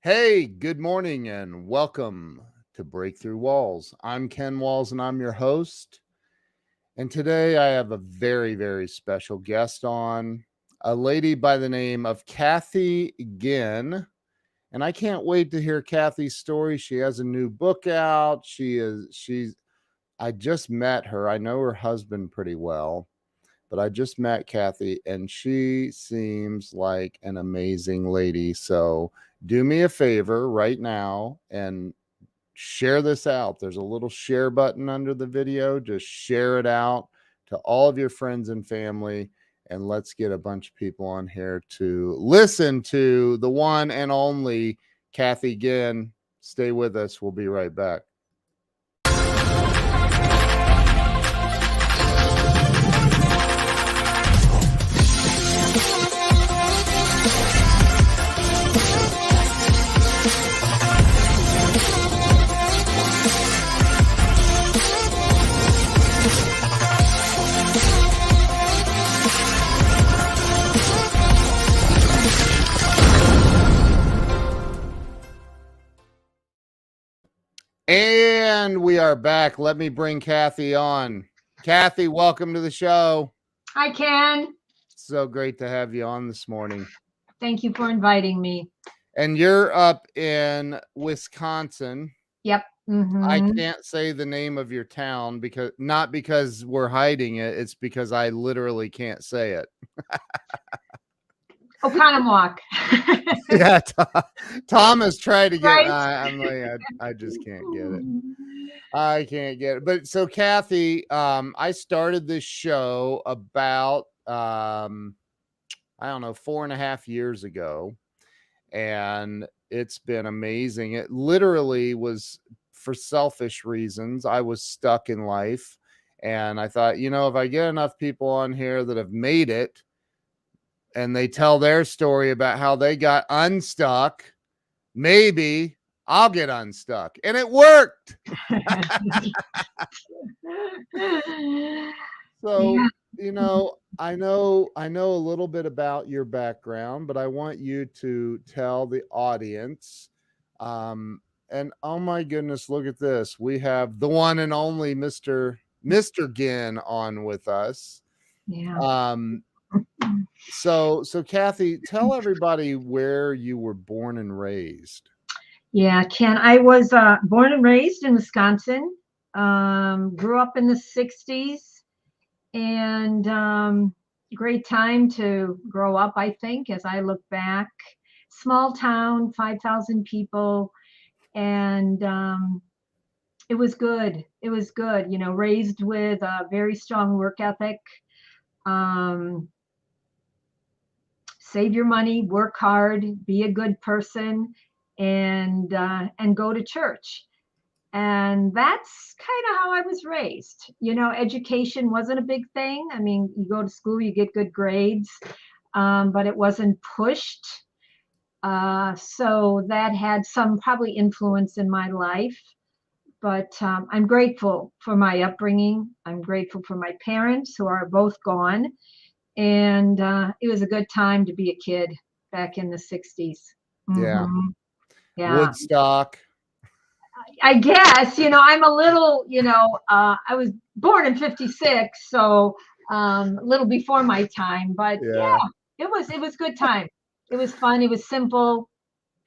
Hey, good morning and welcome to Breakthrough Walls. I'm Ken Walls and I'm your host. And today I have a very special guest on, a lady by the name of Kathy Ginn. And I can't wait to hear Kathy's story. She has a new book out. I just met her. I know her husband pretty well, but I just met Kathy and she seems like an amazing lady. So do me a favor right now and share this out. There's a little share button under the video. Just share it out to all of your friends and family. And let's get a bunch of people on here to listen to the one and only Kathy Ginn. Stay with us. We'll be right back. And we are back. Let me bring Kathy on. Kathy, welcome to the show. Hi, Ken. So great to have you on this morning. Thank you for inviting me. And you're up in Wisconsin. Yep. Mm-hmm. I can't say the name of your town not because we're hiding it. It's because I literally can't say it. Oconomowoc. Yeah, Tom has tried to get. Right? I'm like, I just can't get it. I can't get it. But so, Kathy, I started this show about I don't know, 4.5 years ago, and it's been amazing. It literally was for selfish reasons. I was stuck in life, and I thought, if I get enough people on here that have made it and they tell their story about how they got unstuck, maybe I'll get unstuck. And it worked. So, Yeah. I know a little bit about your background, but I want you to tell the audience. And oh my goodness, look at this. We have the one and only Mr. Ginn on with us. Yeah. So Kathy, tell everybody where you were born and raised. Yeah, Ken. I was born and raised in Wisconsin. Grew up in the 60s, and great time to grow up, I think, as I look back. Small town, 5,000 people, and it was good. It was good. Raised with a very strong work ethic. Um, Save your money, work hard, be a good person, and go to church. And that's kind of how I was raised. Education wasn't a big thing. I mean, you go to school, you get good grades, but it wasn't pushed. So that had some probably influence in my life. But I'm grateful for my upbringing. I'm grateful for my parents, who are both gone. And it was a good time to be a kid back in the 60s. Yeah. Mm-hmm. Yeah. Woodstock. I guess, I'm a little, I was born in 56, so a little before my time, but yeah, it was good time. It was fun. It was simple.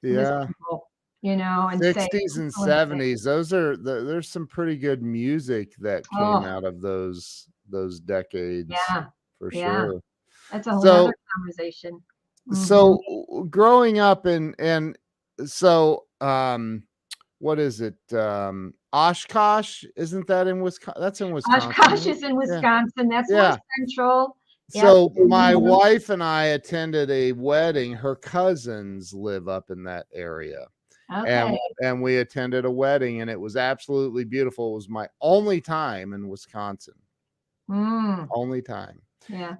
It was simple, and 60s and 70s. There's some pretty good music that came out of those decades. Yeah. For Yeah. sure. That's a whole other conversation. So growing up and so what is it? Oshkosh, isn't that in Wisconsin? That's in Wisconsin. Oshkosh is in Wisconsin. That's more central. So my wife and I attended a wedding. Her cousins live up in that area. Okay. And we attended a wedding, and it was absolutely beautiful. It was my only time in Wisconsin. Only time. Yeah.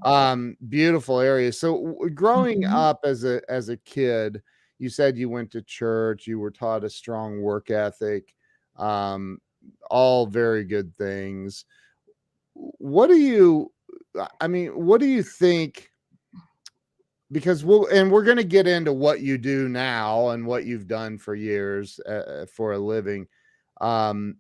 Beautiful area. So growing up as a kid, you said you went to church, you were taught a strong work ethic, all very good things. What do you think because we're going to get into what you do now and what you've done for years for a living. Um,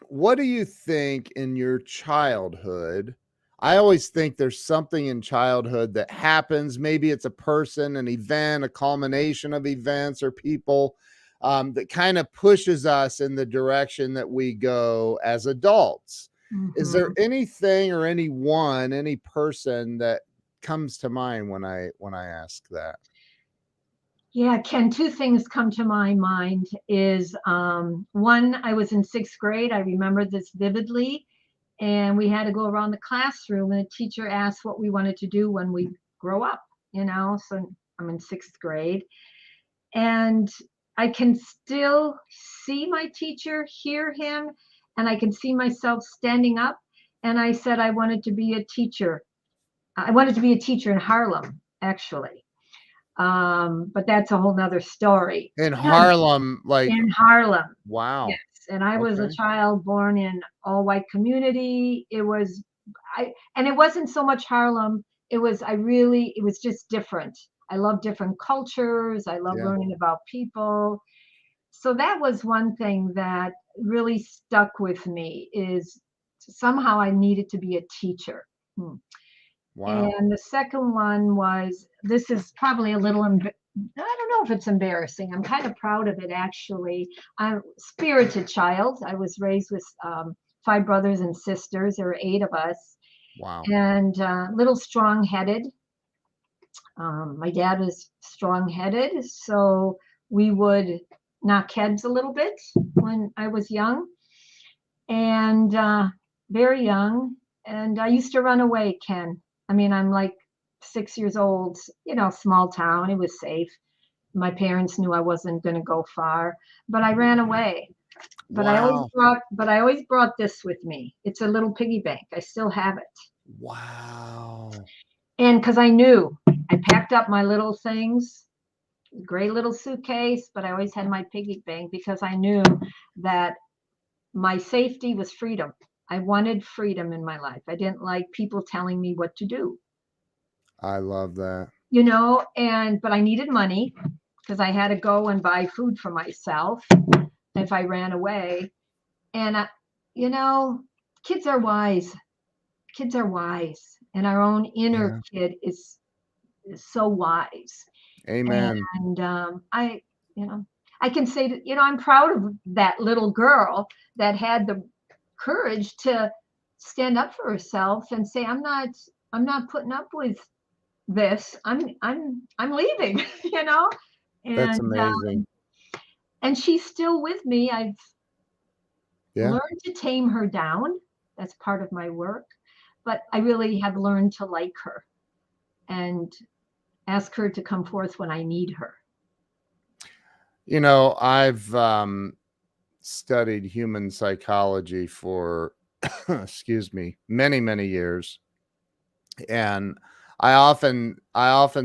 what do you think in your childhood? I always think there's something in childhood that happens. Maybe it's a person, an event, a culmination of events or people that kind of pushes us in the direction that we go as adults. Is there Mhm. anything or anyone, any person that comes to mind when I ask that? Yeah, Ken, two things come to my mind is one, I was in sixth grade. I remember this vividly. And we had to go around the classroom, and the teacher asked what we wanted to do when we grow up, you know. So I'm in sixth grade. And I can still see my teacher, hear him, and I can see myself standing up. And I said I wanted to be a teacher. I wanted to be a teacher in Harlem, actually. But that's a whole nother story. In Harlem, like, In Harlem. Yes. wow. And I was a Okay. child born in all white community. And it wasn't so much Harlem. It was just different. I love different cultures. I love Yeah. learning about people. So that was one thing that really stuck with me is somehow I needed to be a teacher. Hmm. Wow. And the second one was, this is probably a little, I don't know if it's embarrassing. I'm kind of proud of it, actually. I'm a spirited child. I was raised with five brothers and sisters. There were eight of us, Wow. and little strong headed. My dad was strong headed, so we would knock heads a little bit when I was young and very young. And I used to run away, Ken. I mean, I'm like 6 years old, you know, small town. It was safe. My parents knew I wasn't going to go far, but I ran away. Wow. But I always brought this with me. It's a little piggy bank. I still have it. Wow. And because I knew, I packed up my little things, gray little suitcase, but I always had my piggy bank because I knew that my safety was freedom. I wanted freedom in my life. I didn't like people telling me what to do, I love that. you know, but I needed money because I had to go and buy food for myself if I ran away. And, you know, kids are wise. Kids are wise. And our own inner Yeah. kid is so wise. Amen. And you know, I can say that, you know, I'm proud of that little girl that had the courage to stand up for herself and say, I'm not putting up with this. I'm leaving, you know, That's and amazing. she's still with me. I've Yeah. learned to tame her down. That's part of my work, but I really have learned to like her and ask her to come forth when I need her. You know, I've studied human psychology for excuse me, many, many years. And I often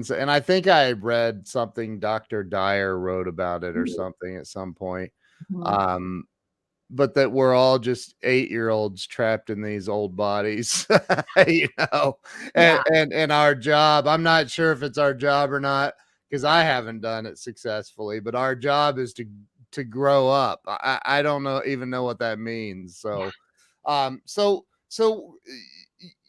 say, and I think I read something Dr. Dyer wrote about it or something at some point. Mhm. Um, but that we're all just 8-year-olds trapped in these old bodies, you know, Yeah. and our job, I'm not sure if it's our job or not, because I haven't done it successfully, but our job is to grow up. I don't know even know what that means. So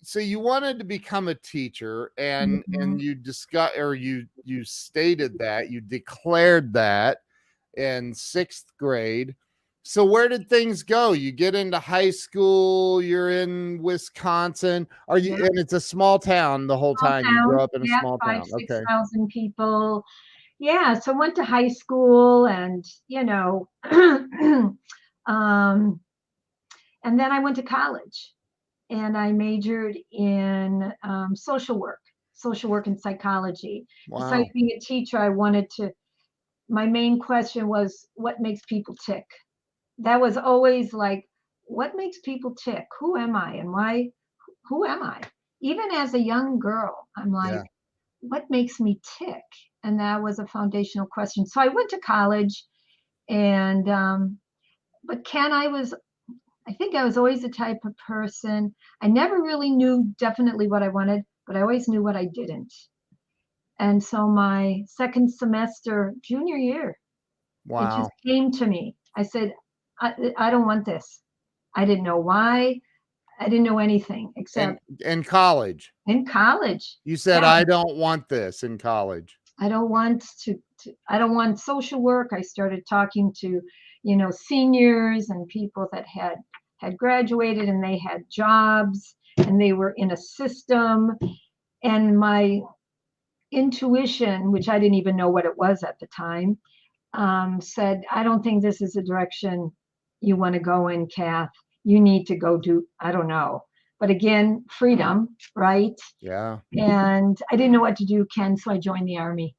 so you wanted to become a teacher and Mhm. you discuss or you stated that you declared that in sixth grade. So where did things go? You get into high school, you're in Wisconsin. Are you, Yeah. and it's a small town the whole Small time. You town. grow up in a Yeah, small five, town. six Okay. thousand people. Yeah, so went to high school and, you know, um, and then I went to college and I majored in social work and psychology. Besides Wow. being a teacher, my main question was, what makes people tick? That was always like, what makes people tick? Who am I and why? Who am I? Even as a young girl, I'm like, Yeah. what makes me tick? And that was a foundational question. So I went to college, and but Ken, I think I was always the type of person. I never really knew definitely what I wanted, but I always knew what I didn't. And so my second semester, junior year, it just Wow. came to me. I said, I don't want this. I didn't know why. I didn't know anything And except in college, in college. you said, Yeah, I don't want this in college. I don't want I don't want social work. I started talking to, seniors and people that had graduated and they had jobs and they were in a system. And my intuition, which I didn't even know what it was at the time, said, I don't think this is the direction you want to go in, Kath. You need to go do, I don't know. But again, freedom, right? Yeah. And I didn't know what to do, Ken, so I joined the Army.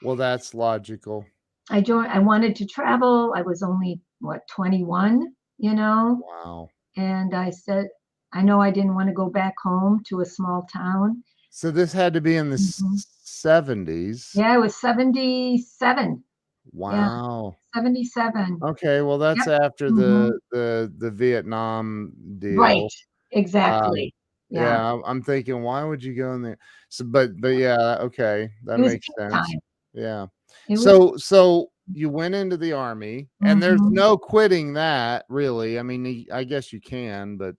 Well, that's logical. I wanted to travel. I was only, 21, Wow. and I said, I know I didn't want to go back home to a small town. So this had to be in the Mhm. 70s. Yeah, it was 77. Yeah, Wow. 77. Okay, well, that's Yep. after hmm the Vietnam Right. deal. Um, Exactly. Yeah. yeah, I'm thinking, why would you go in there? So, but yeah, okay, that It was makes sense. peacetime. Yeah. It was. So you went into the Army, and there's hmm no quitting that, really. I mean, I guess you can, but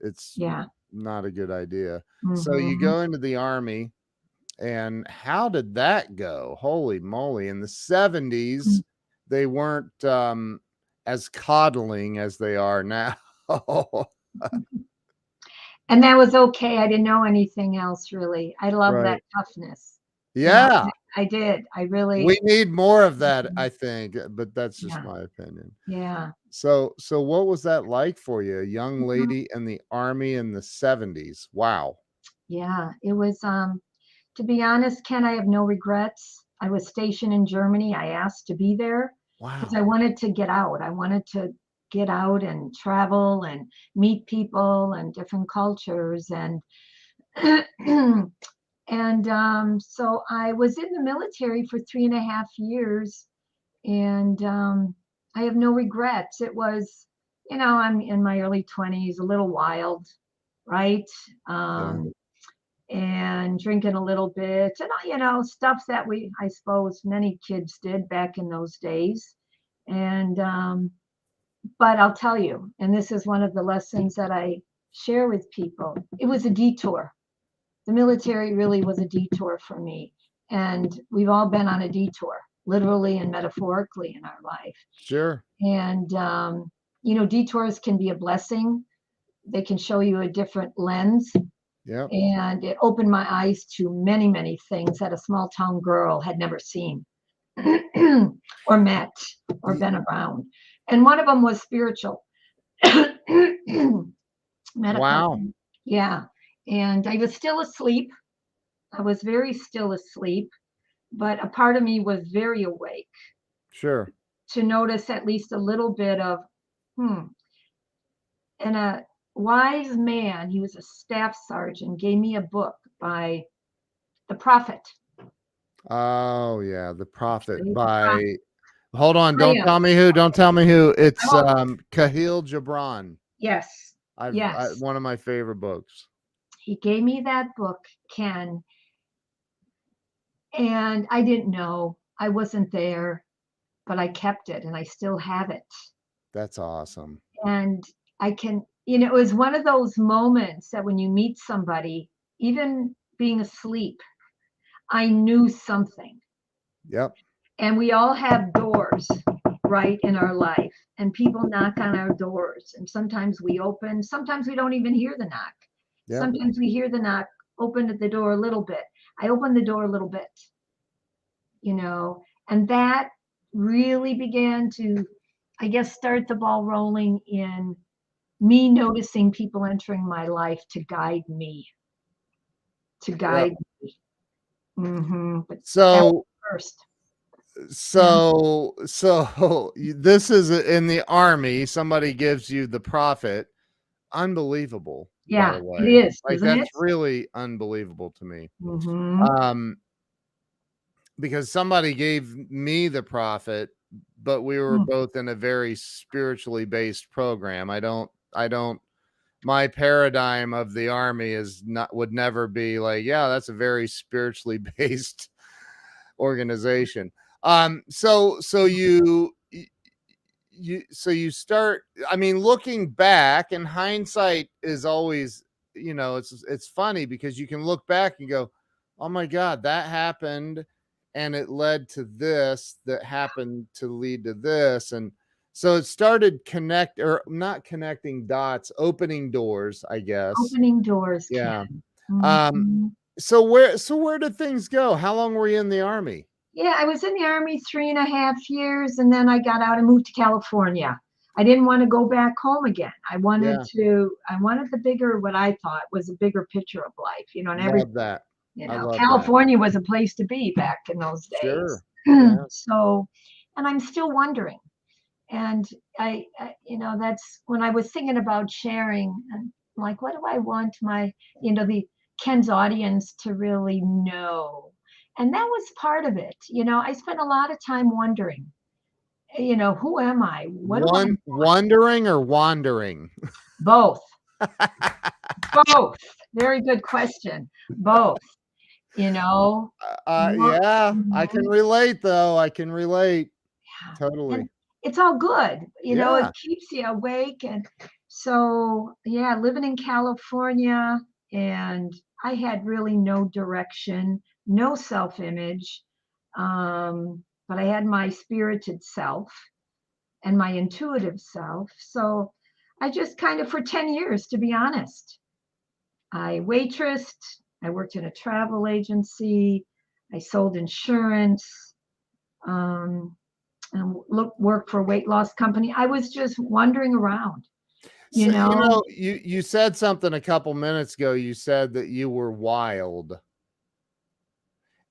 it's Yeah. not a good idea. So you hmm go into the Army, and how did that go? Holy moly! In the 70s, they weren't as coddling as they are now. And that was okay. I didn't know anything else really. I love Right. that toughness. You know, Yeah. I did. I really. We need more of that, Mhm. I think, but that's just Yeah. my opinion. Yeah. So what was that like for you? A young Mhm. lady in the Army in the 70s. Wow. Yeah. It was. To be honest, Ken, I have no regrets. I was stationed in Germany. I asked to be there because I Wow. wanted to get out. I wanted to get out and travel and meet people and different cultures and and so I was in the military for 3.5 years, and I have no regrets. It was, I'm in my early 20s, a little wild, right? Yeah. Um, and drinking a little bit, and stuff that I suppose, many kids did back in those days. And but I'll tell you, and this is one of the lessons that I share with people. It was a detour. The military really was a detour for me, and we've all been on a detour, literally and metaphorically, in our life. Sure. And detours can be a blessing. They can show you a different lens, Yep. and it opened my eyes to many, many things that a small town girl had never seen or met or Y- been around. And one of them was spiritual. Medical. Wow. Yeah. And I was still asleep. I was very still asleep, but a part of me was very awake Sure. to notice at least a little bit of, hmm. And a wise man, he was a staff sergeant, gave me a book by the prophet. Oh yeah, The Prophet The prophet. by hold on, I don't am. tell me who, don't tell me who. I It's won't. Kahil Gibran. Yes. Yes. One of my favorite books. He gave me that book, Ken, and I didn't know. I wasn't there, but I kept it and I still have it. That's awesome. And I can, it was one of those moments that when you meet somebody, even being asleep, I knew something. Yep. And we all have doors, right, in our life. And people knock on our doors. And sometimes we open, sometimes we don't even hear the knock. Yep. Sometimes we hear the knock, open the door a little bit. I opened the door a little bit, and that really began to, I guess, start the ball rolling in me noticing people entering my life to guide me, to Yep. guide me. But that was So first. Yeah. this is in the Army. Somebody gives you The Prophet. Unbelievable, by Yeah, the it way. is, Like isn't it? that's really unbelievable to me. Mm-hmm. Um, because somebody gave me The Prophet, but we were Mm. both in a very spiritually based program. I don't my paradigm of the Army would never be like, yeah, that's a very spiritually based organization. So you start, I mean, looking back, and hindsight is always, it's funny because you can look back and go, oh my God, that happened and it led to this that happened to lead to this. And so it started not connecting dots, opening doors, I guess. Opening doors, Yeah. Ken. Um, so where did things go? How long were you in the Army? Yeah, I was in the Army 3.5 years, and then I got out and moved to California. I didn't want to go back home again. Yeah. I wanted the bigger, what I thought was a bigger picture of life, and Love that. I love that. California was a place to be back in those days. Sure. Yeah. So, and I'm still wondering. And that's when I was thinking about sharing, and like, what do I want the Ken's audience to really know? And that was part of it. I spent a lot of time wondering, who am I? What do I Wondering or wandering? both? Both. Very good question. Both, you know. Yeah, I can Mhm. relate though. I can relate. Yeah. Totally. And it's all good, Yeah. it keeps you awake. And so, yeah, living in California, and I had really no direction, no self image. But I had my spirited self and my intuitive self. So I just kind of, for 10 years, to be honest, I waitressed, I worked in a travel agency, I sold insurance. Um, and work for a weight loss company. I was just wandering around, you So, know. you said something a couple minutes ago. You said that you were wild.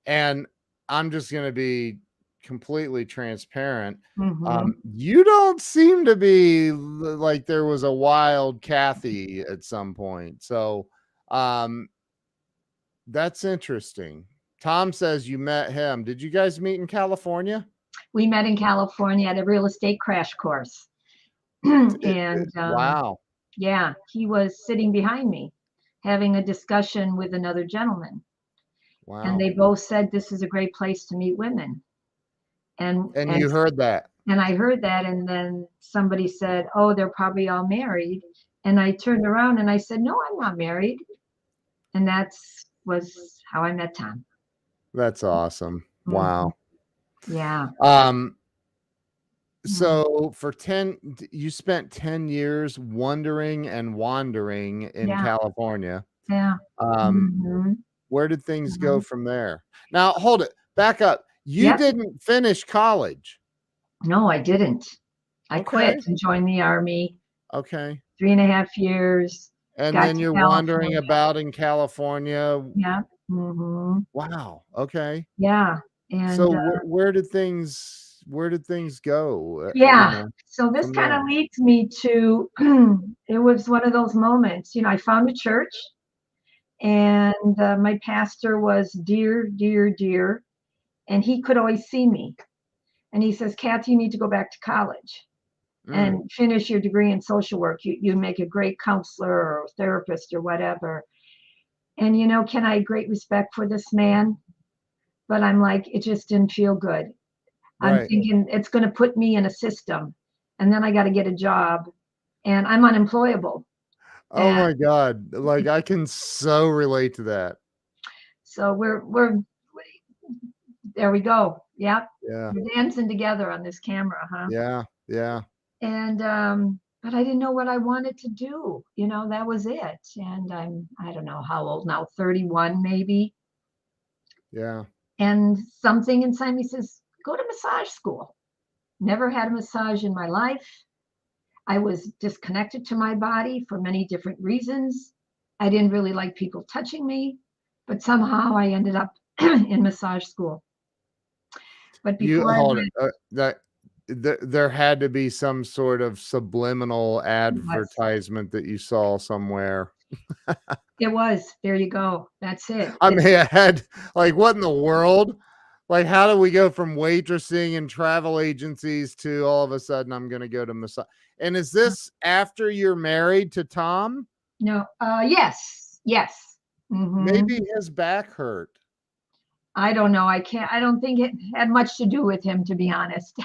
And I'm just going to be completely transparent. Mm-hmm. You don't seem to be like there was a wild Kathy at some point. So, um, that's interesting. Tom says you met him. Did you guys meet in California? We met in California at a real estate crash course. And Wow. yeah, he was sitting behind me having a discussion with another gentleman. And Wow. they both said this is a great place to meet women. And And and you heard that. and I heard that, and then somebody said, "Oh, they're probably all married." And I turned around and I said, "No, I'm not married." And that's was how I met Tom. That's awesome. Mhm. Wow. Yeah. Um, Mm. so you spent 10 years wondering and wandering in Yeah. California. Yeah. Um, Mhm. where did things go Mhm. from there? Now, hold it. Back up. You Yep. didn't finish college. No, I didn't. I Okay. quit and joined the Army. Okay. 3.5 years. And Got then to you're wandering California. about in California. Yeah. Hmm. Wow. Okay. Yeah. So And where did things go, yeah. So this from kind there? of leads me to it was one of those moments. I found a church, and my pastor was dear, dear, dear, and he could always see me. And he says, "Kathy, you need to go back to college Mm, and finish your degree in social work. You make a great counselor or therapist or whatever." And Ken, I had great respect for this man, but I'm like, it just didn't feel good. I'm right. thinking it's going to put me in a system, and then I got to get a job, and I'm unemployable. Oh And my God. Like I can so relate to that. so we're there we go. Yep. Yeah. We're dancing together on this camera, huh? Yeah. Yeah. And but I didn't know what I wanted to do. That was it. And I don't know how old now, 31 maybe. Yeah. And something inside me says, go to massage school. Never had a massage in my life. I was disconnected to my body for many different reasons. I didn't really like people touching me, but somehow I ended up in massage school. But You before I hold it. went, There had to be some sort of subliminal yes, advertisement that you saw somewhere. it was. There you go. That's it. I may have had, like, what in the world? Like, how do we go from waitressing and travel agencies to all of a sudden I'm going to go to massage? And is this after you're married to Tom? No. Yes. Yes. Maybe his back hurt. I don't know. I can't. I don't think it had much to do with him, to be honest.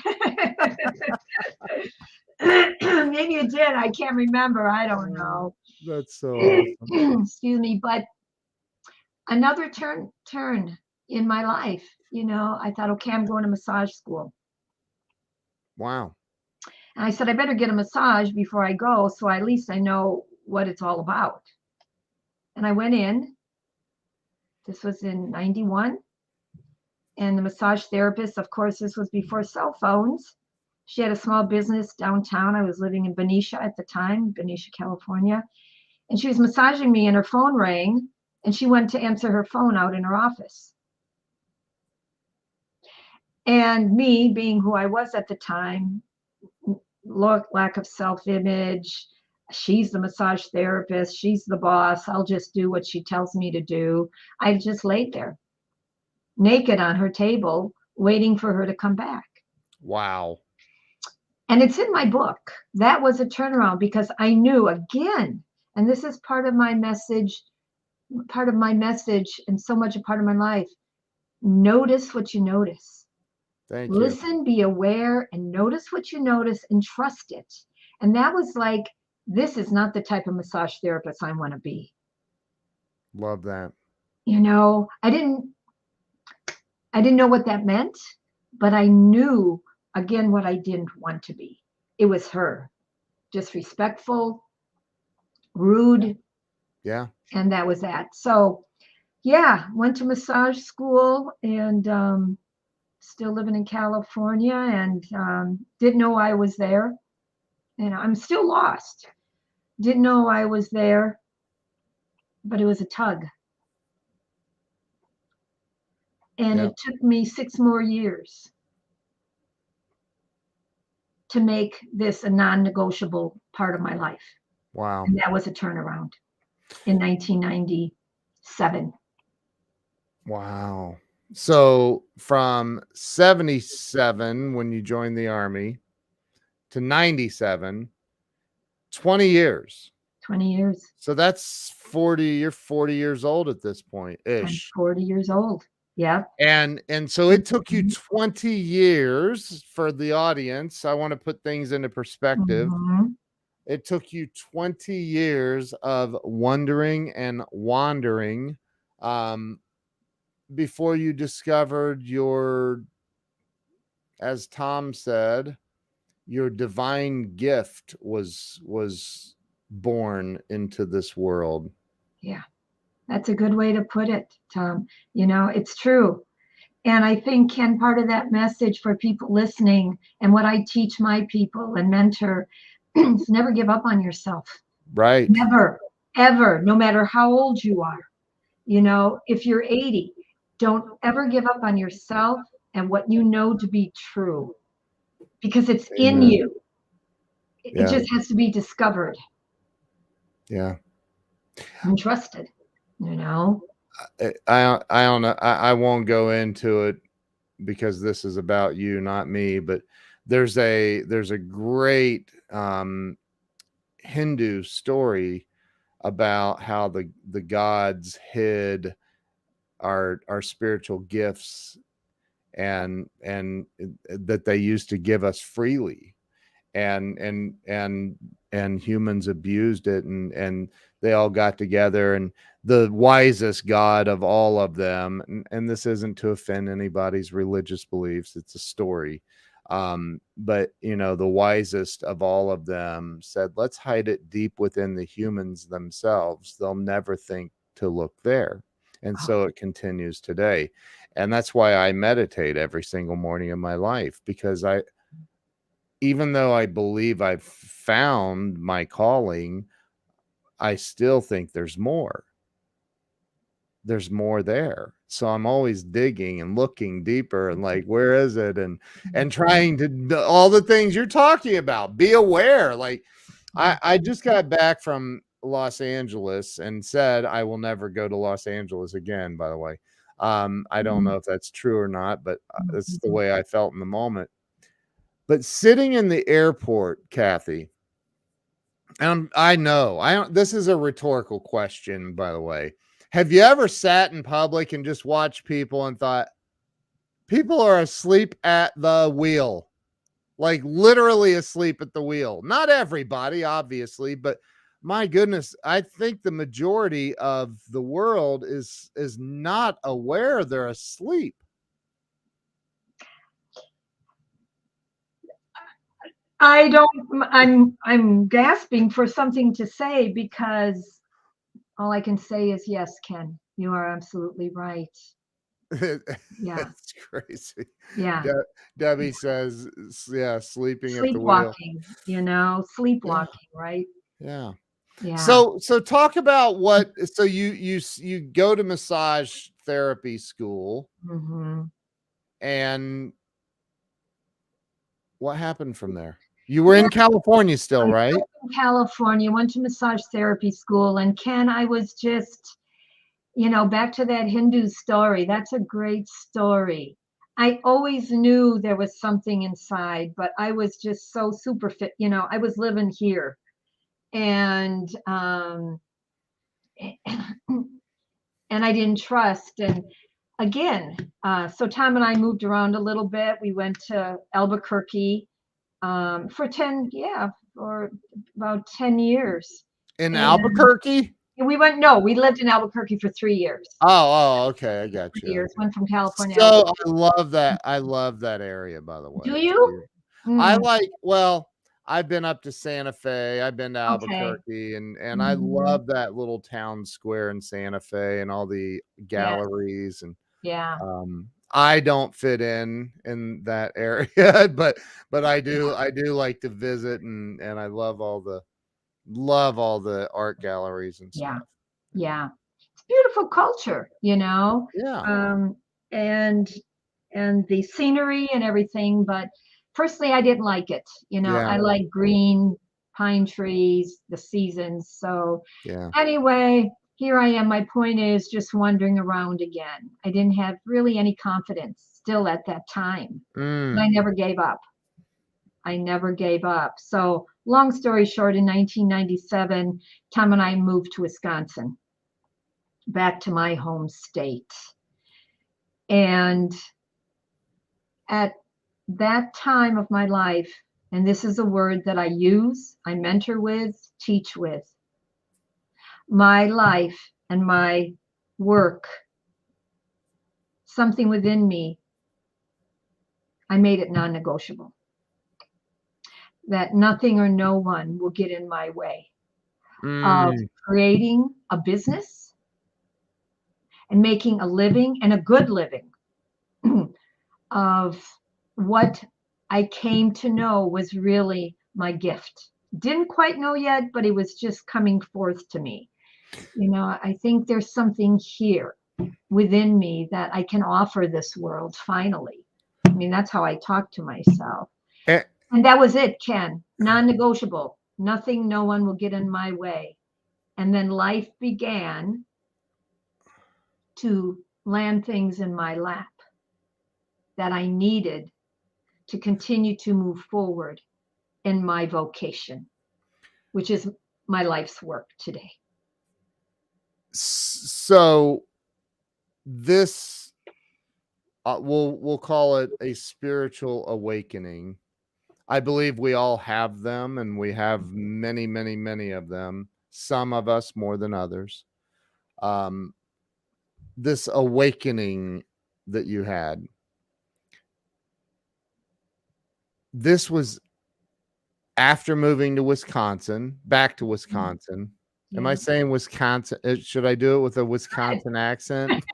Maybe it did. I can't remember. I don't Oh, know. that's so awesome. Excuse me. But another turn in my life. I thought, okay, I'm going to massage school. Wow. And I said, I better get a massage before I go, so at least I know what it's all about. And I went in. This was in 91. And the massage therapist, of course, this was before cell phones. She had a small business downtown. I was living in Benicia at the time, Benicia, California. And she was massaging me, and her phone rang, and she went to answer her phone out in her office. And me, being who I was at the time, lack of self-image. She's the massage therapist. She's the boss. I'll just do what she tells me to do. I just laid there, naked on her table, waiting for her to come back. Wow. And it's in my book. That was a turnaround because I knew again, and this is part of my message, and so much a part of my life. Notice what you notice. Thank you. Listen, be aware, and notice what you notice and trust it. And that was like, this is not the type of massage therapist I want to be. Love that. I didn't know what that meant, but I knew again what I didn't want to be. It was her, disrespectful, rude, Yeah. and that was that. So yeah, went to massage school and still living in California, and didn't know I was there. And I'm still lost. Didn't know I was there, but it was a tug. And Yeah. it took me 6 more years to make this a non-negotiable part of my life. Wow. And that was a turnaround in 1997. Wow. So from 77 when you joined the army to 97, 20 years. 20 years. So that's 40, you're 40 years old at this point I'm ish. 40 years old. Yeah. And so it took you 20 years for the audience. I want to put things into perspective. Mm-hmm. It took you 20 years of wondering and wandering before you discovered your, as Tom said, your divine gift was born into this world. Yeah. That's a good way to put it, Tom. It's true. And I think, Ken, part of that message for people listening and what I teach my people and mentor is never give up on yourself. Right. Never, ever, no matter how old you are. If you're 80, don't ever give up on yourself and what you know to be true, because it's in Amen. you. It Yeah. just has to be discovered Yeah. and trusted, you know? I don't know. I won't go into it because this is about you, not me, but there's a great Hindu story about how the gods hid our spiritual gifts and that they used to give us freely, and humans abused it, and they all got together, and the wisest god of all of them, and this isn't to offend anybody's religious beliefs, it's a story, but the wisest of all of them said, let's hide it deep within the humans themselves, they'll never think to look there. And so it continues today. And that's why I meditate every single morning of my life, because even though I believe I've found my calling, I still think there's more. There's more there. So I'm always digging and looking deeper and like, where is it? And trying to all the things you're talking about. Be aware. Like I just got back from Los Angeles and said I will never go to Los Angeles again, by the way. I don't know if that's true or not, but that's the way I felt in the moment. But sitting in the airport, Kathy, I know. I don't. This is a rhetorical question, by the way. Have you ever sat in public and just watched people and thought people are asleep at the wheel? Like literally asleep at the wheel. Not everybody, obviously, but my goodness, I think the majority of the world is not aware they're asleep. I don't, I'm gasping for something to say because all I can say is yes, Ken, you are absolutely right. Yeah, It's crazy. yeah. Debbie says, yeah, sleeping at the wheel. Sleepwalking, Yeah, sleepwalking, right? yeah. Yeah. So talk about what. So you go to massage therapy school, Hmm. and what happened from there? You were in California still, I right? grew up in California, went to massage therapy school, and Ken, I was just, back to that Hindu story. That's a great story. I always knew there was something inside, but I was just so super fit. I was living here, and and I didn't trust. And again, so Tom and I moved around a little bit. We went to Albuquerque for 10, yeah, for about 10 years. In And Albuquerque? we went, no, we lived in Albuquerque for 3 years. Okay, I got you. Years, Okay. went from California to So Albuquerque. I love that. I love that area, by the way. Do It's you? beautiful. I Mm, like, well, I've been up to Santa Fe. I've been to okay. Albuquerque, and I Mhm. love that little town square in Santa Fe and all the Yes. galleries. And Yeah. I don't fit in that area, but I do like to visit, and I love all the art galleries and Yeah. stuff. Yeah. It's beautiful culture, Yeah. um, and the scenery and everything. But personally, I didn't like it. Yeah. I like green pine trees, the seasons. So Yeah. anyway, here I am. My point is just wandering around again. I didn't have really any confidence still at that time, but Mm. I never gave up. I never gave up. So, long story short, in 1997, Tom and I moved to Wisconsin, back to my home state. And at that time of my life, and this is a word that I use, I mentor with, teach with, my life and my work, something within me, I made it non negotiable that nothing or no one will get in my way of Mm. creating a business and making a living and a good living of what I came to know was really my gift. Didn't quite know yet, but it was just coming forth to me. I think there's something here within me that I can offer this world finally. I mean, that's how I talk to myself. Eh, And that was it, Ken. Non negotiable. Nothing, no one will get in my way. And then life began to land things in my lap that I needed to continue to move forward in my vocation, which is my life's work today. So this, we'll call it a spiritual awakening. I believe we all have them, and we have many, many, many of them. Some of us more than others. Um, this awakening that you had, this was after moving to Wisconsin, back to Wisconsin. Am I Yeah. saying Wisconsin? Should I do it with a Wisconsin accent?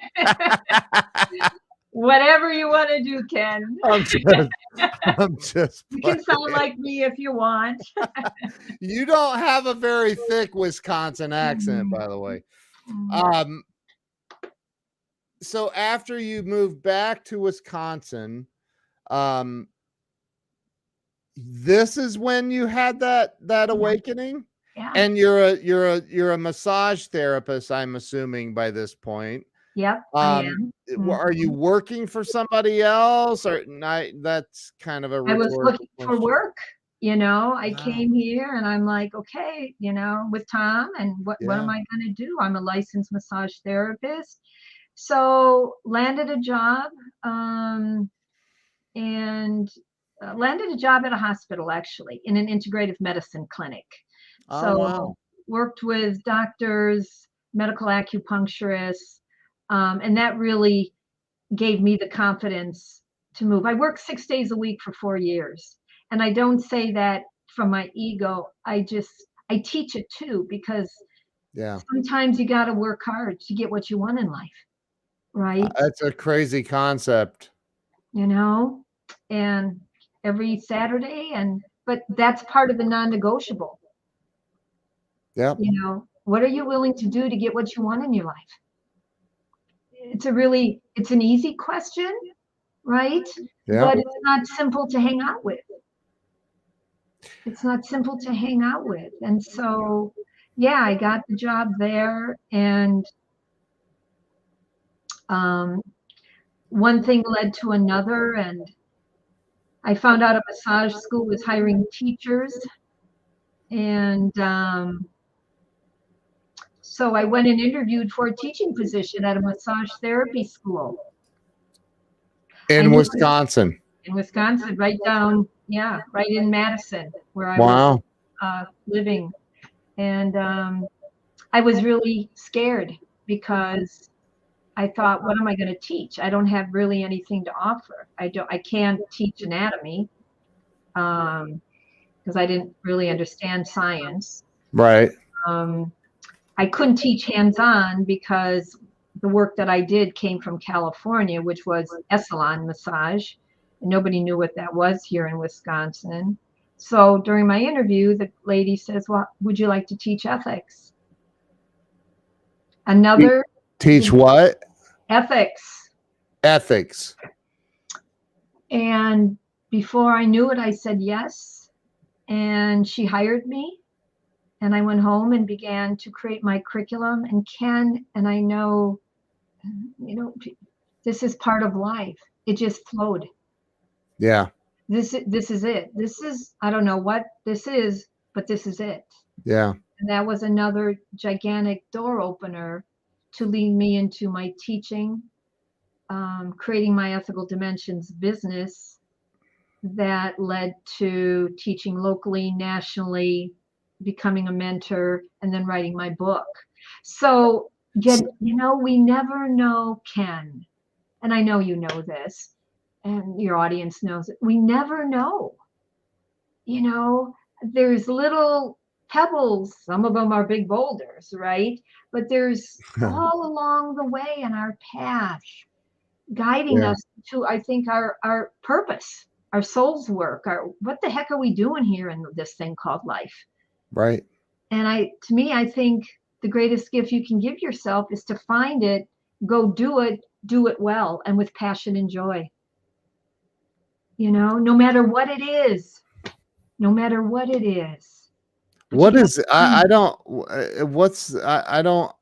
Whatever you want to do, Ken. I'm just, I'm just You can sound playing. like me if you want. You don't have a very thick Wisconsin accent, by the way. Um, so after you moved back to Wisconsin, um, this is when you had that Yeah. awakening, Yeah. and you're a massage therapist, I'm assuming by this point. Yep, I Um, am. are you working for somebody else, or not? That's kind of a I was rhetorical looking for question. work. I Wow. came here and I'm like, okay, with Tom, and what am Yeah. I going to do? I'm a licensed massage therapist. So landed a job, and landed a job at a hospital, actually, in an integrative medicine clinic. Oh, So wow. worked with doctors, medical acupuncturists, and that really gave me the confidence to move. I worked 6 days a week for 4 years. And I don't say that from my ego. I teach it too, because Yeah. sometimes you got to work hard to get what you want in life, right? That's a crazy concept. You know, and every Saturday, but that's part of the non-negotiable. Yep. What are you willing to do to get what you want in your life? It's an easy question, right? Yep. But it's not simple to hang out with. It's not simple to hang out with. And so, yeah, I got the job there, and um, one thing led to another, and I found out a massage school was hiring teachers, and so I went and interviewed for a teaching position at a massage therapy school. I In knew Wisconsin. in Wisconsin, right down, yeah, right in Madison, where I was Wow. living. And I was really scared, because I thought, what am I going to teach? I don't have really anything to offer. I can't teach anatomy, because I didn't really understand science. Right. Um, I couldn't teach hands-on, because the work that I did came from California, which was salon massage, and nobody knew what that was here in Wisconsin. So during my interview, the lady says, "Well, would you like to teach ethics?" Another Teach what? ethics. Ethics. And before I knew it, I said yes. And she hired me. And I went home and began to create my curriculum. And I know, you know, this is part of life. It just flowed. Yeah. This is it. I don't know what this is, but this is it. Yeah. And that was another gigantic door opener to lead me into my teaching, creating my ethical dimensions business, that led to teaching locally, nationally, becoming a mentor, and then writing my book. So, we never know, Ken, and I know you know this, and your audience knows it. We never know. You know, there's little pebbles, some of them are big boulders, right? But there's all along the way in our path, guiding Yeah. us to, I think, our purpose, our soul's work, our what the heck are we doing here in this thing called life? Right. And to me, I think the greatest gift you can give yourself is to find it, go do it well, and with passion and joy. No matter what it is, no matter what it is. But you What got is I don't what's I don't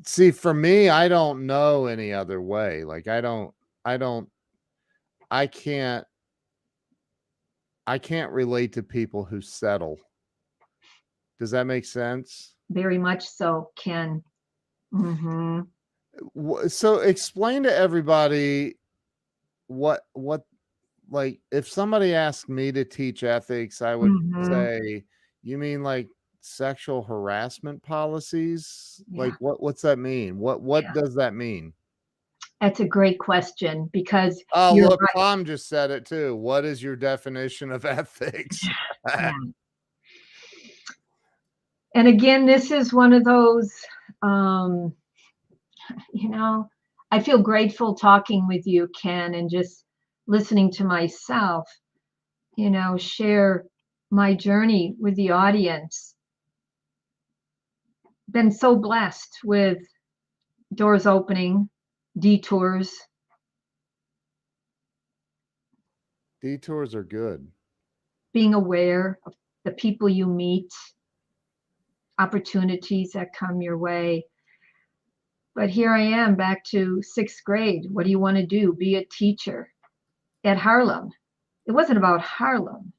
see for me I don't know any other way. Like I don't I can't I can't relate to people who settle. Does that make sense? very much so, Ken. Mm-hmm. So explain to everybody what like if somebody asked me to teach ethics, I would Mm-hmm. say, you mean like sexual harassment policies? Like Yeah. what's that mean? What Yeah. does that mean? That's a great question, because Oh, you're look, right. Tom just said it too. What is your definition of ethics? Yeah. And again, this is one of those, um, you know, I feel grateful talking with you, Ken, and just listening to myself, share my journey with the audience. Been so blessed with doors opening, detours. Detours are good. Being aware of the people you meet, opportunities that come your way. But here I am back to 6th grade. What do you want to do? Be a teacher at Harlem. It wasn't about Harlem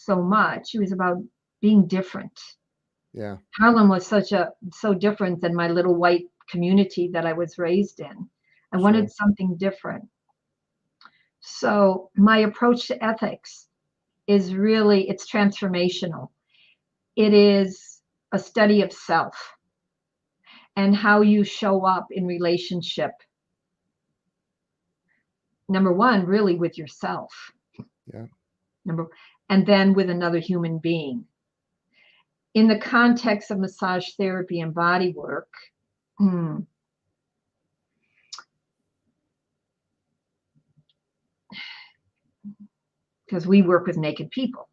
so much. It was about being different. Yeah. Harlem was so different than my little white community that I was raised in. I Sure. wanted something different. So my approach to ethics is really, it's transformational. It is a study of self and how you show up in relationship. Number one, really with yourself. Yeah. And then with another human being. In the context of massage therapy and body work, because we work with naked people,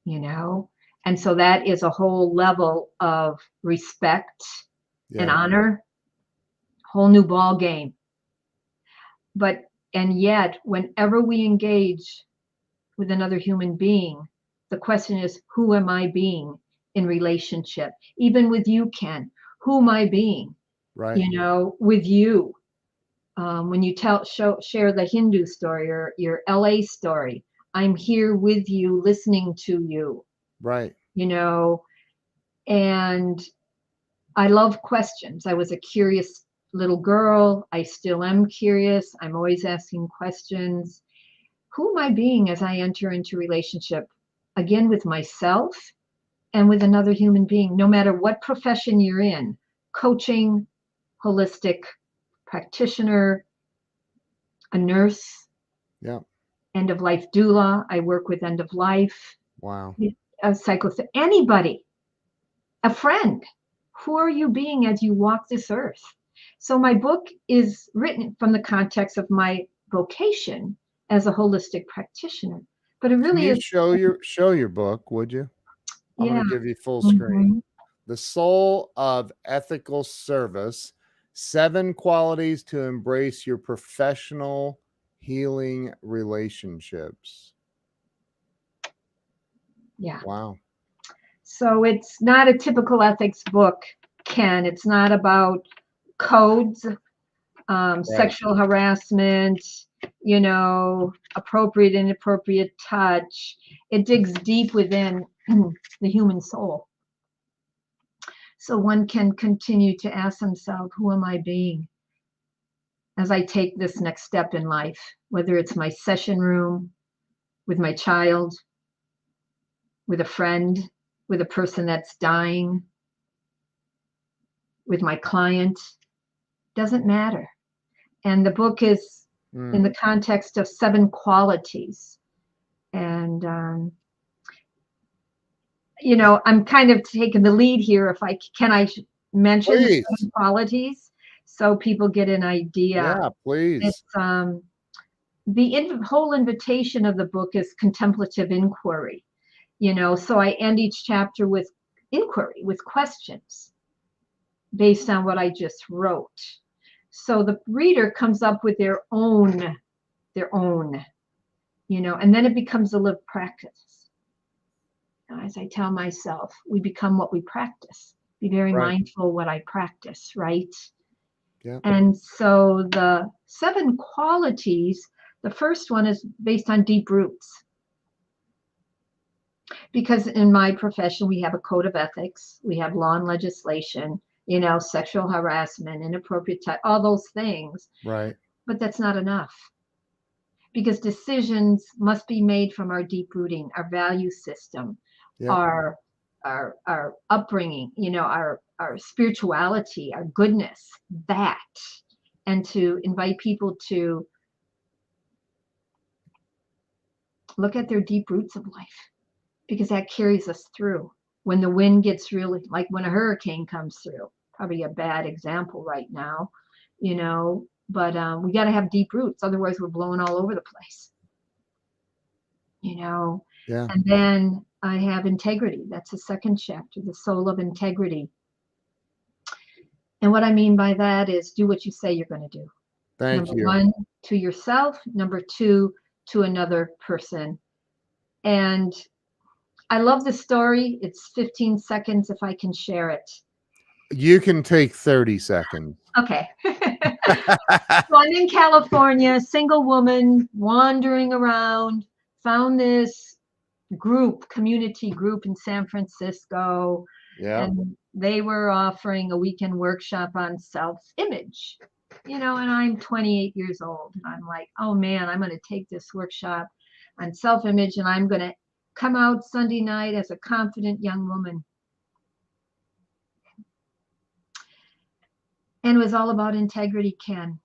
and so that is a whole level of respect and Yeah. honor, whole new ball game. And yet, whenever we engage with another human being, the question is, who am I being in relationship? Even with you, Ken, who am I being? Right. With you. When you share the Hindu story or your LA story, I'm here with you, listening to you. Right. And I love questions. I was a curious little girl. I still am curious. I'm always asking questions. Who am I being as I enter into relationship, again, with myself and with another human being, no matter what profession you're in, coaching, holistic practitioner, a nurse, Yeah. end of life doula. I work with end of life, Wow. a anybody, a friend. Who are you being as you walk this earth? So my book is written from the context of my vocation as a holistic practitioner, but it Can really you is. show your book, would you? I'm Yeah. going to give you full screen. Mm-hmm. The Soul of Ethical Service: 7 Qualities to Embrace Your Professional Healing Relationships. Yeah. Wow. So it's not a typical ethics book, Ken. It's not about codes, Right. sexual harassment, appropriate, inappropriate touch. It digs deep within the human soul. So one can continue to ask himself, who am I being as I take this next step in life, whether it's my session room, with my child, with a friend, with a person that's dying, with my client, doesn't matter. And the book is in the context of 7 qualities. And, I'm kind of taking the lead here. If I mention the 7 Please. qualities so people get an idea. Yeah, please. It's the whole invitation of the book is contemplative inquiry. So I end each chapter with inquiry, with questions based on what I just wrote. So the reader comes up with their own, and then it becomes a lived practice. As I tell myself, we become what we practice. Be very Right. mindful what I practice, right? Yeah. And so the 7 qualities, the first one is based on deep roots. Because in my profession, we have a code of ethics, we have law and legislation, sexual harassment, inappropriate touch, all those things. Right. But that's not enough. Because decisions must be made from our deep rooting, our value system, Yep. our upbringing, our spirituality, our goodness, and to invite people to look at their deep roots of life, because that carries us through. When the wind gets really, like when a hurricane comes through, probably a bad example right now, but we got to have deep roots. Otherwise we're blowing all over the place, Yeah. And then I have integrity. That's the second chapter, the soul of integrity. And what I mean by that is do what you say you're going to do. Thank Number you. 1, to yourself. Number 2, to another person. And I love the story. It's 15 seconds if I can share it. You can take 30 seconds. Okay. So I'm in California, single woman, wandering around, found this community group in San Francisco, Yeah. and they were offering a weekend workshop on self-image. And I'm 28 years old, and I'm like, oh man, I'm going to take this workshop on self-image, and I'm going to come out Sunday night as a confident young woman. And it was all about integrity, Ken.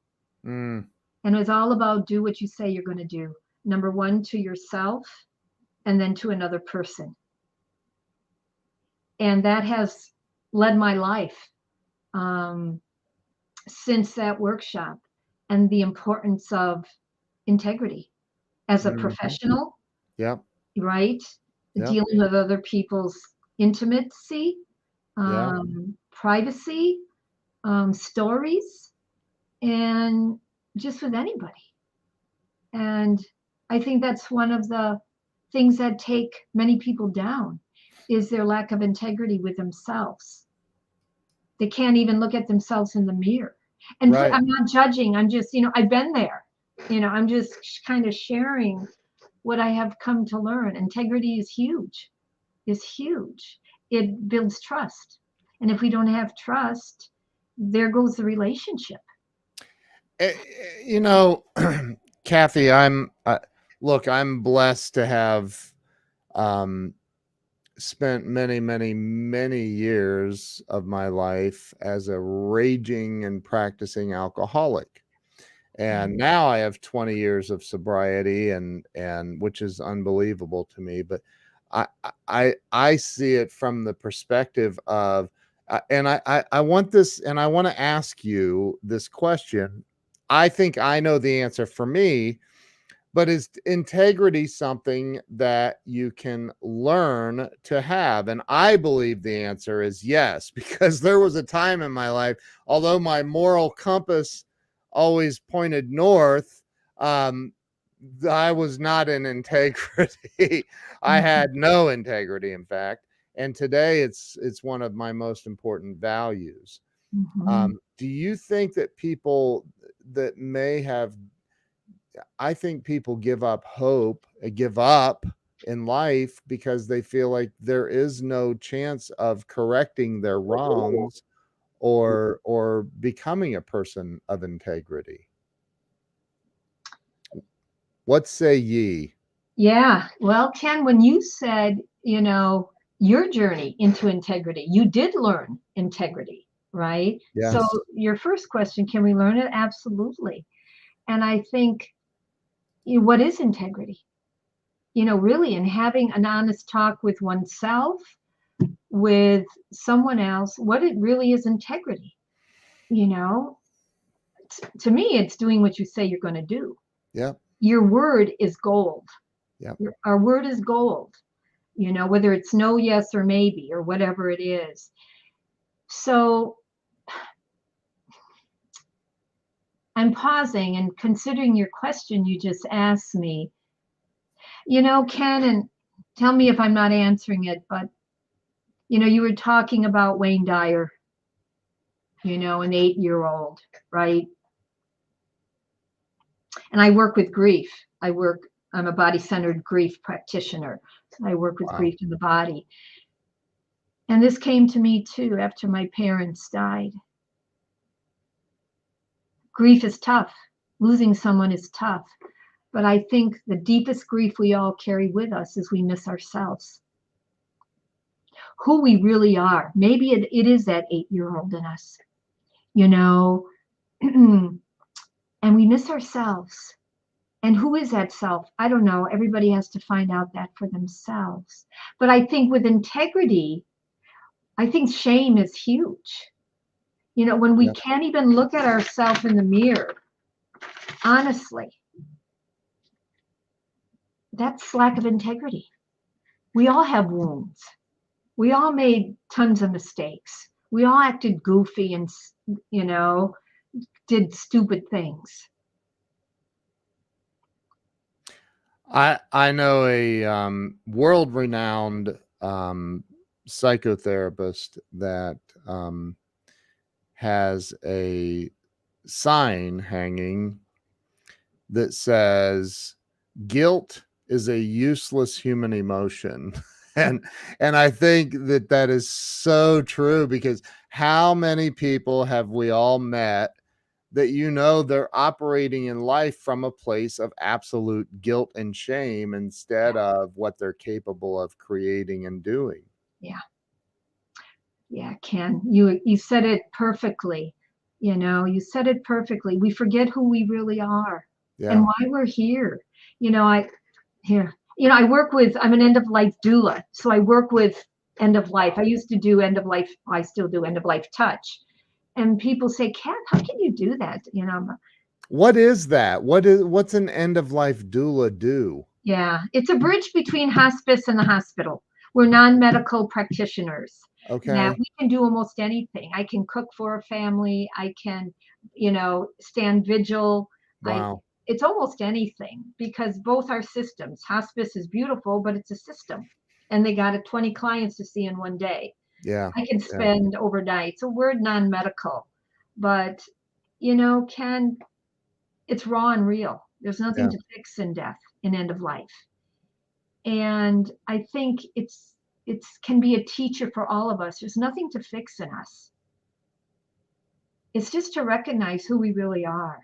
Mm. And it was all about do what you say you're going to do. Number one, to yourself, and then to another person. And that has led my life since that workshop, and the importance of integrity as a Mm-hmm. professional, Yep. right? Yep. Dealing with other people's intimacy, Yeah. privacy, stories, and just with anybody. And I think that's one of the things that take many people down is their lack of integrity with themselves. They can't even look at themselves in the mirror. And Right. I'm not judging. I'm just, I've been there. I'm just kind of sharing what I have come to learn. Integrity is huge, is huge. It builds trust. And if we don't have trust, there goes the relationship. You know, Kathy, look, I'm blessed to have um, spent many, many, many years of my life as a raging and practicing alcoholic. And now I have 20 years of sobriety, and which is unbelievable to me. But I see it from the perspective of, and I want this, and I want to ask you this question. I think I know the answer for me, but is integrity something that you can learn to have? And I believe the answer is yes, because there was a time in my life, although my moral compass always pointed north, um, I was not in integrity. I had no integrity, in fact. And today it's one of my most important values. Mm-hmm. Do you think that people that may have I think people give up hope, give up in life because they feel like there is no chance of correcting their wrongs or becoming a person of integrity. What say ye? Yeah. Well, Ken, when you said, your journey into integrity, you did learn integrity, right? So, Yes. your first question, can we learn it? Absolutely. And I think, what is integrity? Really, and having an honest talk with oneself, with someone else, what it really is integrity. You know, to me, it's doing what you say you're going to do. Yep. Your word is gold. Yep. Our word is gold, whether it's no, yes, or maybe, or whatever it is. So I'm pausing and considering your question you just asked me. Ken, and tell me if I'm not answering it, but you were talking about Wayne Dyer, an 8-year-old, right? And I work with grief. I'm a body-centered grief practitioner. I work with Wow. grief in the body. And this came to me too after my parents died. Grief is tough. Losing someone is tough. But I think the deepest grief we all carry with us is we miss ourselves, who we really are. Maybe it is that 8-year-old in us, and we miss ourselves. And who is that self? I don't know. Everybody has to find out that for themselves. But I think with integrity, I think shame is huge. When we Yep. can't even look at ourselves in the mirror, honestly, that's lack of integrity. We all have wounds. We all made tons of mistakes. We all acted goofy and, did stupid things. I know a world renowned psychotherapist that has a sign hanging that says, guilt is a useless human emotion. and and I think that that is so true, because how many people have we all met that, they're operating in life from a place of absolute guilt and shame instead of what they're capable of creating and doing. Yeah. Yeah, Ken, you said it perfectly. You said it perfectly. We forget who we really are and Yeah. why we're here. I here. I work with, I'm an end of life doula, so I work with end of life. I used to do end of life, I still do end of life touch. And people say, Kat, how can you do that? What is that? What's an end of life doula do? Yeah, it's a bridge between hospice and the hospital. We're non-medical practitioners that Okay. we can do almost anything. I can cook for a family. I can, stand vigil. I Wow. It's almost anything because both are systems. Hospice is beautiful, but it's a system. And they got 20 clients to see in one day. Yeah. I can Yeah. spend overnight. So we're non-medical. But, Ken, it's raw and real. There's nothing Yeah. to fix in death, in end of life. And I think it's can be a teacher for all of us. There's nothing to fix in us. It's just to recognize who we really are.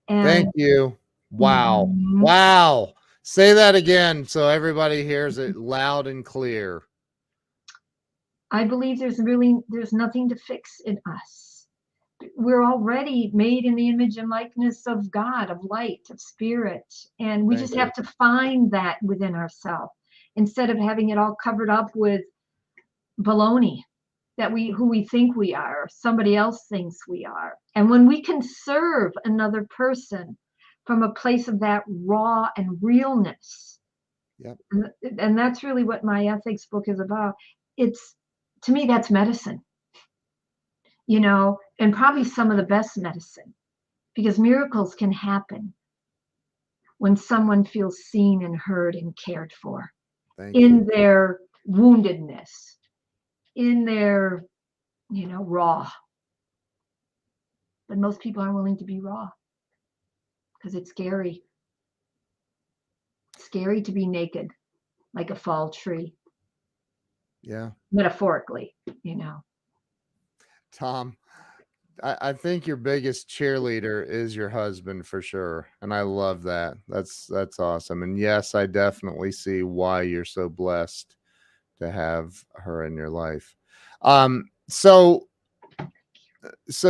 Thank And you. Wow. mhm, Wow. Say that again so everybody hears it loud and clear. I believe there's nothing to fix in us. We're already made in the image and likeness of God, of light, of spirit, and we Thank just you. have to find that within ourselves instead of having it all covered up with baloney that who we think we are, somebody else thinks we are. And when we can serve another person from a place of that raw and realness, Yep. and that's really what my ethics book is about. It's To me, that's medicine, and probably some of the best medicine because miracles can happen when someone feels seen and heard and cared for Thank you. in their woundedness, in their, raw. But most people aren't willing to be raw because it's scary. Scary to be naked like a fall tree, Yeah. metaphorically, you know. Tom, I think your biggest cheerleader is your husband for sure. And I love that. That's awesome. And yes, I definitely see why you're so blessed to have her in your life. So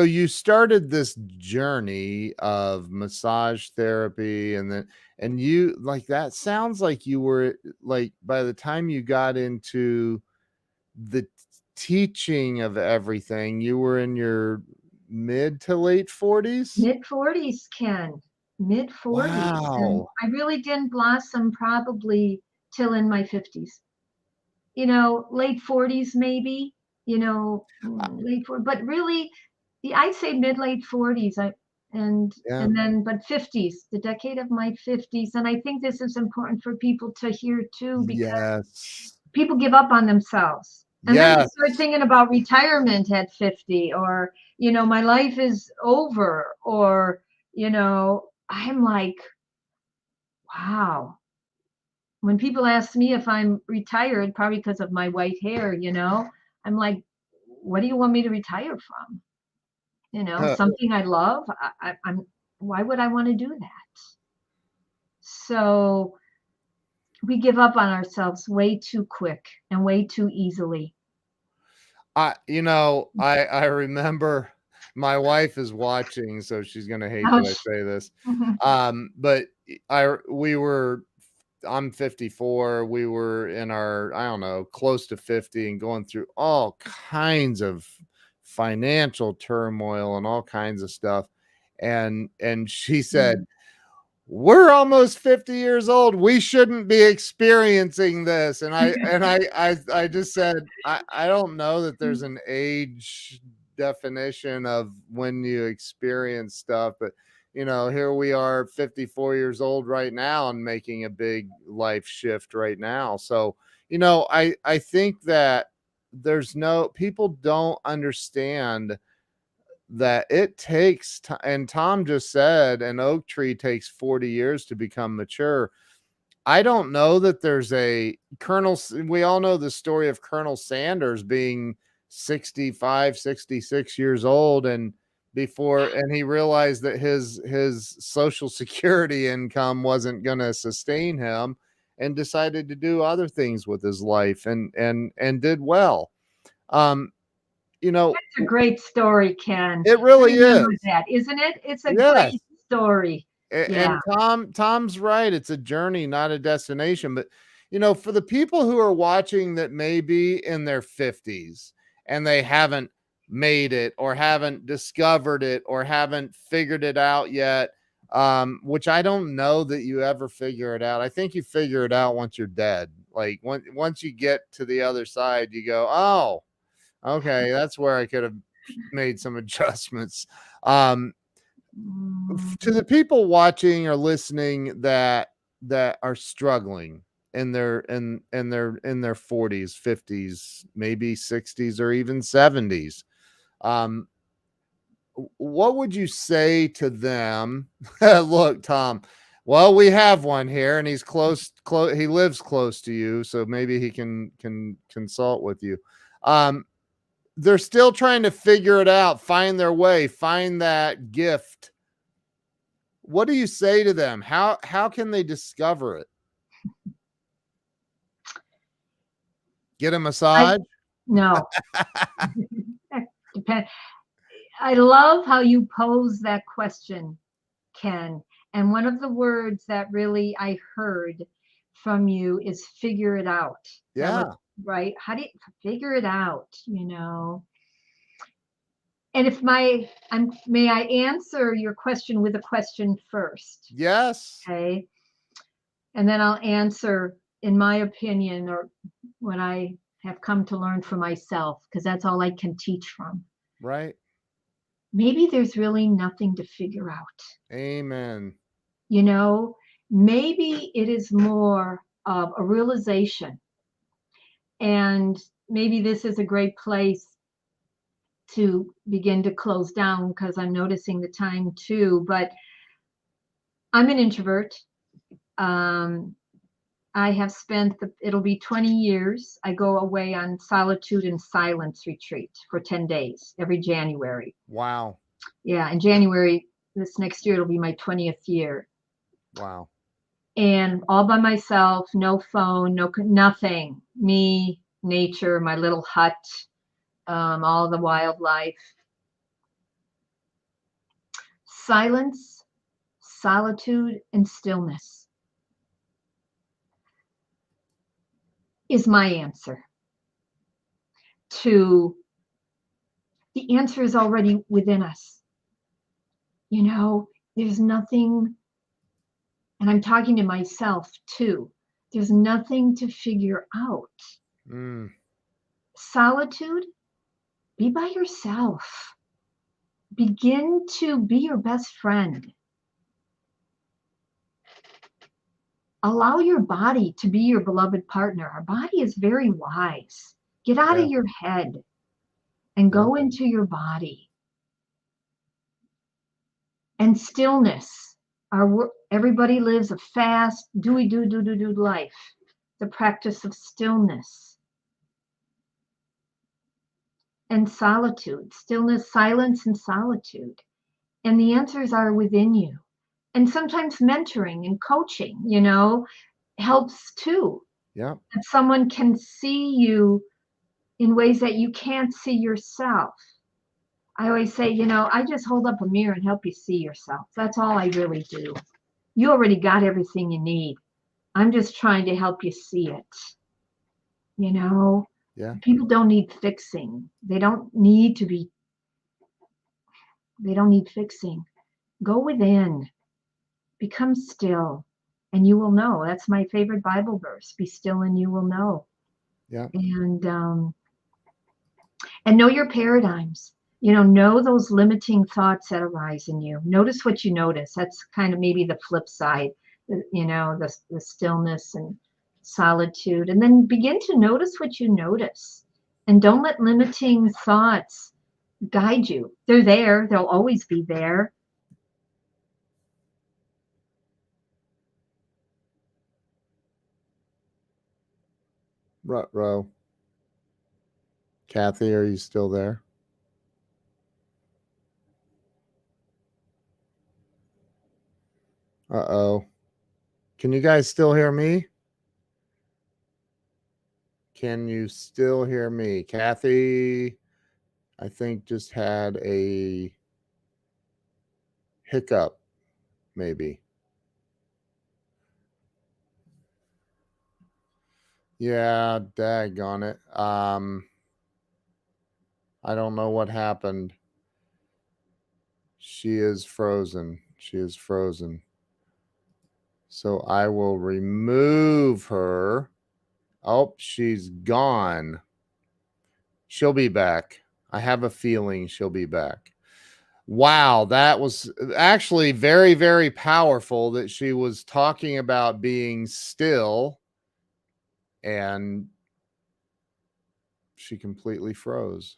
you started this journey of massage therapy, and then you like, that sounds like you were like, by the time you got into the teaching of everything, you were in your mid to late 40s. Mid 40s, Ken, mid 40s. And Wow. I really didn't blossom probably till in my 50s. Late 40s maybe, Uh, late 40s, but really, I'd say mid late 40s. yeah. And then, but 50s, the decade of my 50s. And I think this is important for people to hear too, because Yes. people give up on themselves. And then they Yes. start thinking about retirement at 50, or, my life is over, or, I'm like, wow. When people ask me if I'm retired, probably because of my white hair, I'm like, what do you want me to retire from? Something I love. Why would I want to do that? So we give up on ourselves way too quick and way too easily. I remember, my wife is watching, so she's gonna hate that I Ouch. say this. But I we were I'm 54. We were in our, I don't know, close to 50, and going through all kinds of financial turmoil and all kinds of stuff. And she said, Mm. we're almost 50 years old. We shouldn't be experiencing this. And I just said, I don't know that there's an age definition of when you experience stuff, but here we are 54 years old right now and making a big life shift right now. So, I think that there's no people don't understand that it takes time. And Tom just said an oak tree takes 40 years to become mature. I don't know that there's a we all know the story of Colonel Sanders being 65, 66 years old, and he realized that his social security income wasn't going to sustain him, and decided to do other things with his life, and did well. Um, It's a great story, Ken. it I really remember is. that, isn't it? It's a Yes. great story. Yeah. And Tom's right. It's a journey, not a destination. But for the people who are watching that may be in their 50s and they haven't made it or haven't discovered it or haven't figured it out yet, which I don't know that you ever figure it out. I think you figure it out once you're dead. Like once you get to the other side, you go, oh, okay, that's where I could have made some adjustments. To the people watching or listening that are struggling in their 40s, 50s, maybe 60s, or even 70s, what would you say to them? Look, Tom, well, we have one here, and he's close. He lives close to you, so maybe he can consult with you. They're still trying to figure it out, find their way, find that gift. What do you say to them? How can they discover it? Get a massage? No. Depend. I love how you pose that question, Ken. And one of the words that really I heard from you is figure it out. That was Yeah. right. How do you figure it out? And if may I answer your question with a question first? Yes. Okay. And then I'll answer, in my opinion, or what I have come to learn for myself, because that's all I can teach from. Right. Maybe there's really nothing to figure out. Amen. Maybe it is more of a realization. And maybe this is a great place to begin to close down, because I'm noticing the time too. But I'm an introvert. I have spent it'll be 20 years. I go away on solitude and silence retreat for 10 days every January. Wow. Yeah, in January, this next year, it'll be my 20th year. Wow. And all by myself, no phone, nothing. Me, nature, my little hut, all the wildlife. Silence, solitude, and stillness is my answer to the answer is already within us. There's nothing, and I'm talking to myself too, there's nothing to figure out. Solitude, be by yourself. Begin to be your best friend. Allow your body to be your beloved partner. Our body is very wise. Get out of your head and go into your body. And stillness. Everybody lives a fast, do life. The practice of stillness. And solitude. Stillness, silence, and solitude. And the answers are within you. And sometimes mentoring and coaching, helps too. Yeah. That someone can see you in ways that you can't see yourself. I always say, I just hold up a mirror and help you see yourself. That's all I really do. You already got everything you need. I'm just trying to help you see it. Yeah. People don't need fixing. They don't need fixing. Go within, become still, and you will know. That's my favorite Bible verse. Be still and you will know. Yeah. And know your paradigms. Know those limiting thoughts that arise in you. Notice what you notice. That's kind of maybe the flip side, the stillness and solitude. And then begin to notice what you notice. And don't let limiting thoughts guide you. They're there. They'll always be there. Ruh-roh. Kathy, are you still there? Uh-oh. Can you guys still hear me? Can you still hear me? Kathy, I think, just had a hiccup, maybe. Yeah, daggone it. I don't know what happened. She is frozen. She is frozen. So I will remove her. Oh, she's gone. She'll be back. I have a feeling she'll be back. Wow, that was actually very, very powerful that she was talking about being still and she completely froze.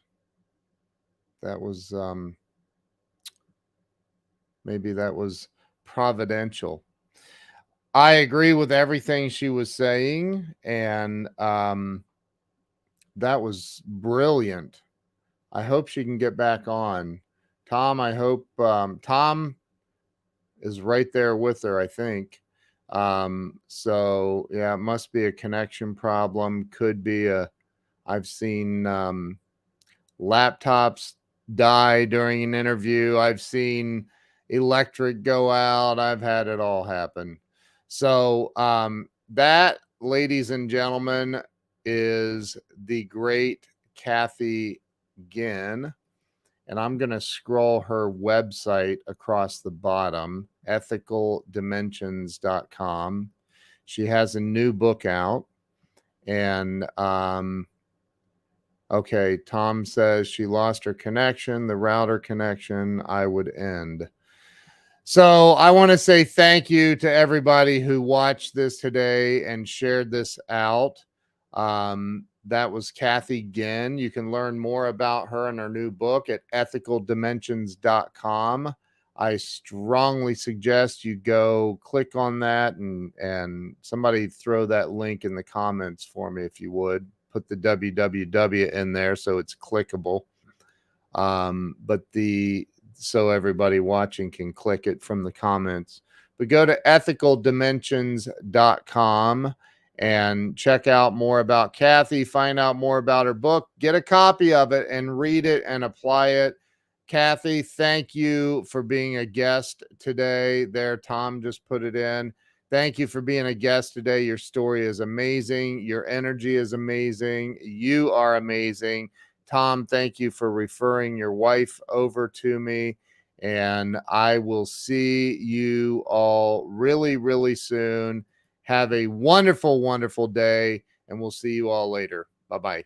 That was maybe that was providential. I agree with everything she was saying, and that was brilliant. I hope she can get back on. Tom, I hope Tom is right there with her, I think. So yeah, it must be a connection problem. Could be I've seen laptops die during an interview. I've seen electric go out. I've had it all happen. So that, ladies and gentlemen, is the great Kathy Ginn. And I'm going to scroll her website across the bottom, ethicaldimensions.com. She has a new book out. And okay, Tom says she lost her connection, the router connection. I would end. So I want to say thank you to everybody who watched this today and shared this out. That was Kathy Ginn. You can learn more about her and her new book at ethicaldimensions.com. I strongly suggest you go click on that and somebody throw that link in the comments for me if you would. Put the www in there so it's clickable. So everybody watching can click it from the comments. But go to ethicaldimensions.com and check out more about Kathy, find out more about her book, get a copy of it and read it and apply it. Kathy, thank you for being a guest today. There, Tom just put it in. Thank you for being a guest today. Your story is amazing. Your energy is amazing. You are amazing. Tom, thank you for referring your wife over to me. And I will see you all really, really soon. Have a wonderful, wonderful day. And we'll see you all later. Bye-bye.